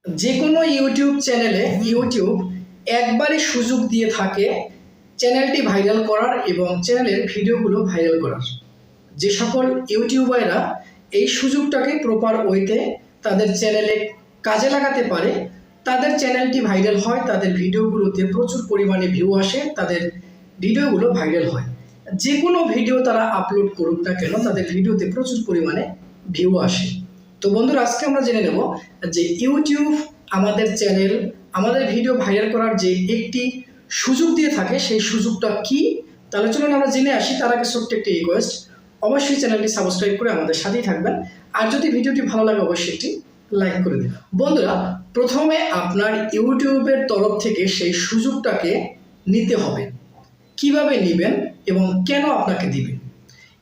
যে কোনো ইউটিউব চ্যানেলে ইউটিউব একবারে সুযোগ দিয়ে থাকে চ্যানেলটি ভাইরাল করার এবং চ্যানেলের ভিডিওগুলো ভাইরাল করার। যে সকল ইউটিউবাররা এই সুযোগটাকে প্রপার ওয়েতে তাদের চ্যানেলে কাজে লাগাতে পারে, তাদের চ্যানেলটি ভাইরাল হয়, তাদের ভিডিওগুলোতে প্রচুর পরিমাণে ভিউ আসে, তাদের ভিডিওগুলো ভাইরাল হয়। যে কোনো ভিডিও তারা আপলোড করুক না কেন, তাদের ভিডিওতে প্রচুর পরিমাণে ভিউ আসে। তো বন্ধুরা, আজকে আমরা জেনে নেব যে ইউটিউব আমাদের চ্যানেল, আমাদের ভিডিও ভাইরাল করার যে একটি সুযোগ দিয়ে থাকে, সেই সুযোগটা কি। তাহলে চলুন আমরা জেনে আসি। তার আগে ছোট্ট একটি রিকোয়েস্ট, অবশ্যই চ্যানেলটি সাবস্ক্রাইব করে আমাদের সাথেই থাকবেন। আর যদি ভিডিওটি ভালো লাগে অবশ্যই একটি লাইক করে দিন। বন্ধুরা, প্রথমে আপনার ইউটিউবের তরফ থেকে সেই সুযোগটাকে নিতে হবে। কিভাবে নেবেন এবং কেন আপনাকে দিবে?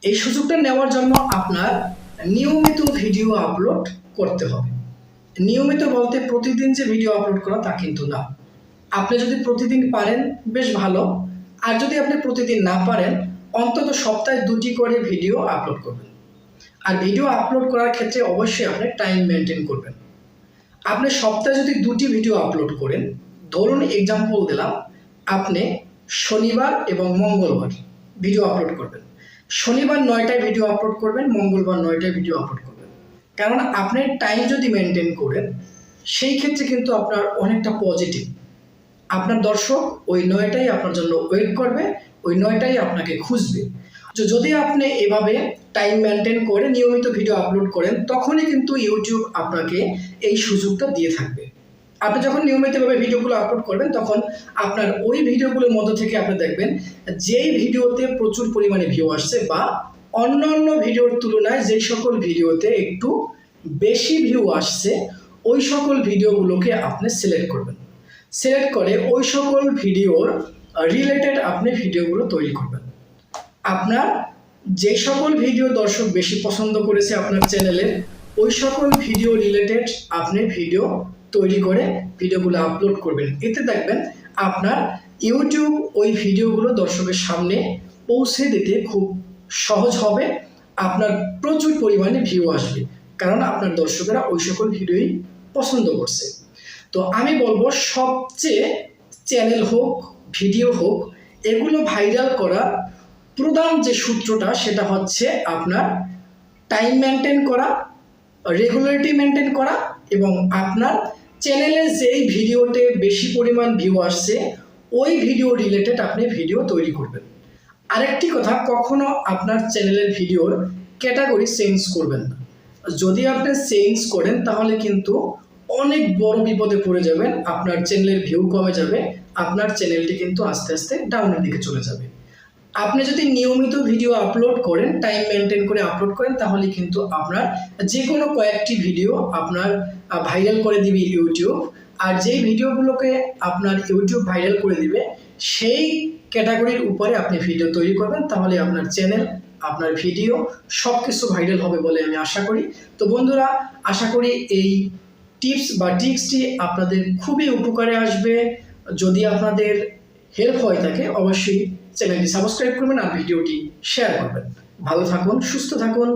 এই সুযোগটা নেওয়ার জন্য আপনার নিয়মিত ভিডিও আপলোড করতে হবে। নিয়মিত বলতে প্রতিদিন যে ভিডিও আপলোড করা তা কিন্তু না। আপনি যদি প্রতিদিন পারেন বেশ ভালো, আর যদি আপনি প্রতিদিন না পারেন অন্তত সপ্তাহে 2টি করে ভিডিও আপলোড করবেন। আর ভিডিও আপলোড করার ক্ষেত্রে অবশ্যই আপনি টাইম মেনটেন করবেন। আপনি সপ্তাহে যদি 2টি ভিডিও আপলোড করেন, ধরুন এক্সাম্পল দিলাম, আপনি শনিবার এবং মঙ্গলবার ভিডিও আপলোড করবেন। শনিবার 9টায় ভিডিও আপলোড করবেন, মঙ্গলবার 9টায় ভিডিও আপলোড করবেন। কারণ আপনি টাইম যদি মেনটেন করেন, সেই ক্ষেত্রে কিন্তু আপনার অনেকটা পজিটিভ। আপনার দর্শক ওই 9টাই আপনার জন্য ওয়েট করবে, ওই 9টাই আপনাকে খুঁজবে। তো যদি আপনি এভাবে টাইম মেনটেন করে নিয়মিত ভিডিও আপলোড করেন, তখনই কিন্তু ইউটিউব আপনাকে এই সুযোগটা দিয়ে থাকবে। আপনি যখন নিয়মিতভাবে ভিডিওগুলো আপলোড করবেন, তখন আপনার ওই ভিডিওগুলোর মধ্য থেকে আপনি দেখবেন যেই ভিডিওতে প্রচুর পরিমাণে ভিউ আসছে বা অন্যান্য ভিডিওর তুলনায় যেই সকল ভিডিওতে একটু বেশি ভিউ আসছে, ওই সকল ভিডিওগুলোকে আপনি সিলেক্ট করবেন। সিলেক্ট করে ওই সকল ভিডিওর রিলেটেড আপনি ভিডিওগুলো তৈরি করবেন। আপনার যে সকল ভিডিও দর্শক বেশি পছন্দ করেছে আপনার চ্যানেলের, ওই সকল ভিডিও রিলেটেড আপনি ভিডিও তৈরি করে ভিডিওগুলো আপলোড করবেন। এতে দেখবেন আপনার ইউটিউব ওই ভিডিওগুলো দর্শকের সামনে পৌঁছে দিতে খুব সহজ হবে। আপনার প্রচুর পরিমাণে ভিউ আসবে, কারণ আপনার দর্শকেরা ওই সকল ভিডিওই পছন্দ করছে। তো আমি বলবো, সবচেয়ে চ্যানেল হোক, ভিডিও হোক, এগুলো ভাইরাল করা প্রধান যে সূত্রটা, সেটা হচ্ছে আপনার টাইম মেনটেন করা, রেগুলারিটি মেনটেন করা এবং আপনার চ্যানেলে যেই ভিডিওতে বেশি পরিমাণ ভিউ আসছে, ওই ভিডিও রিলেটেড আপনি ভিডিও তৈরি করবেন। আরেকটি কথা, কখনো আপনার চ্যানেলের ভিডিওর ক্যাটাগরি চেঞ্জ করবেন না। যদি আপনি চেঞ্জ করেন তাহলে কিন্তু অনেক বড় বিপদে পড়ে যাবেন। আপনার চ্যানেলের ভিউ কমে যাবে, আপনার চ্যানেলটি কিন্তু আস্তে আস্তে ডাউনের দিকে চলে যাবে। আপনি যদি নিয়মিত ভিডিও আপলোড করেন, টাইম মেনটেন করে আপলোড করেন, তাহলে কিন্তু আপনার যে কোনো কয়েকটি ভিডিও আপনার ভাইরাল করে দিবে ইউটিউব। আর যেই ভিডিওগুলোকে আপনার ইউটিউব ভাইরাল করে দিবে, সেই ক্যাটাগরির উপরে আপনি ভিডিও তৈরি করবেন, তাহলে আপনার চ্যানেল, আপনার ভিডিও সব কিছু ভাইরাল হবে বলে আমি আশা করি। তো বন্ধুরা, আশা করি এই টিপস বা ট্রিক্সটি আপনাদের খুবই উপকারে আসবে। যদি আপনাদের হেল্প হয়ে থাকে, অবশ্যই চ্যানেলটি সাবস্ক্রাইব করবেন আর ভিডিওটি শেয়ার করবেন। ভালো থাকুন, সুস্থ থাকুন।